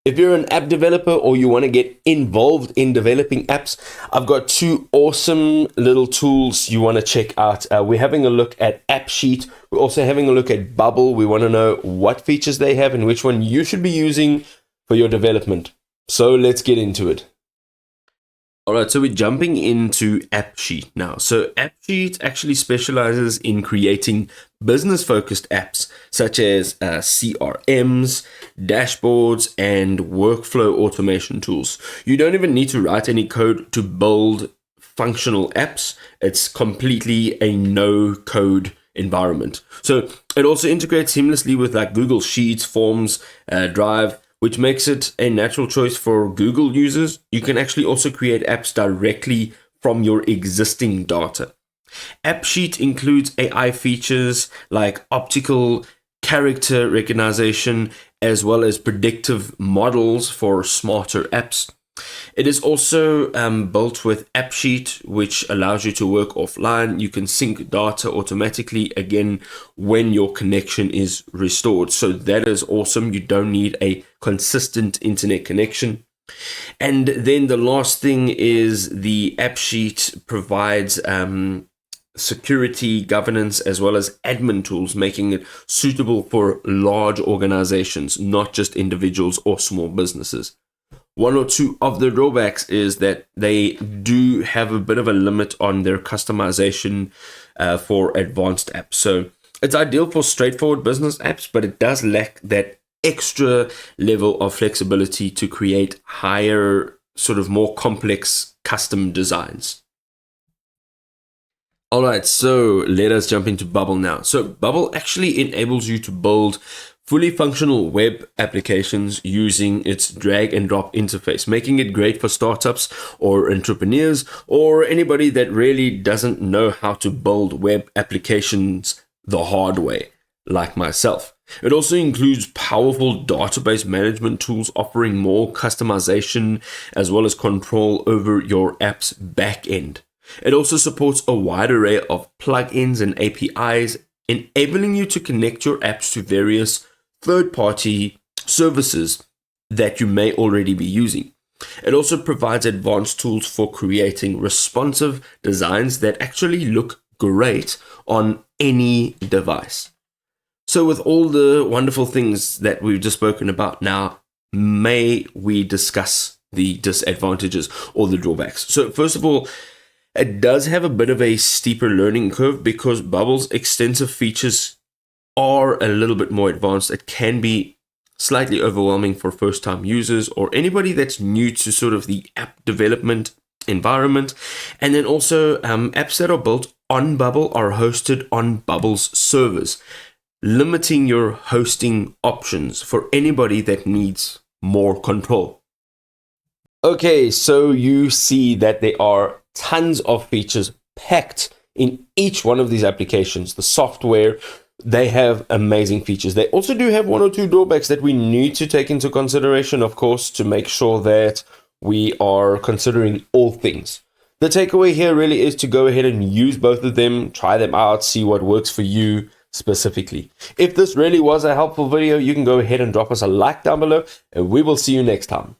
If you're an app developer or you want to get involved in developing apps, I've got two awesome little tools you want to check out. We're having a look at Appsheet. We're also having a look at Bubble. We want to know what features they have and which one you should be using for your development. So let's get into it. All right, so we're jumping into Appsheet now. So Appsheet actually specializes in creating business-focused apps such as CRMs, dashboards, and workflow automation tools. You don't even need to write any code to build functional apps. It's completely a no-code environment. So it also integrates seamlessly with like Google Sheets, Forms, Drive, which makes it a natural choice for Google users. You can actually also create apps directly from your existing data. Appsheet includes AI features like optical character recognition, as well as predictive models for smarter apps. It is also built with Appsheet, which allows you to work offline. You can sync data automatically again when your connection is restored. So that is awesome. You don't need a consistent internet connection. And then the last thing is the Appsheet provides security, governance, as well as admin tools, making it suitable for large organizations, not just individuals or small businesses. One or two of the drawbacks is that they do have a bit of a limit on their customization for advanced apps. So it's ideal for straightforward business apps, but it does lack that extra level of flexibility to create higher, sort of more complex custom designs. All right, so let us jump into Bubble now. So Bubble actually enables you to build fully functional web applications using its drag and drop interface, making it great for startups or entrepreneurs or anybody that really doesn't know how to build web applications the hard way, like myself. It also includes powerful database management tools offering more customization as well as control over your app's backend. It also supports a wide array of plugins and APIs, enabling you to connect your apps to various third-party services that you may already be using. It also provides advanced tools for creating responsive designs that actually look great on any device. So with all the wonderful things that we've just spoken about now, may we discuss the disadvantages or the drawbacks. So first of all, it does have a bit of a steeper learning curve because Bubble's extensive features are a little bit more advanced. It can be slightly overwhelming for first-time users or anybody that's new to sort of the app development environment. And then also apps that are built on Bubble are hosted on Bubble's servers, limiting your hosting options for anybody that needs more control. Okay, so you see that there are tons of features packed in each one of these applications. The software, they have amazing features. They also do have one or two drawbacks that we need to take into consideration, of course, to make sure that we are considering all things. The takeaway here really is to go ahead and use both of them, try them out, see what works for you specifically. If this really was a helpful video, you can go ahead and drop us a like down below, and we will see you next time.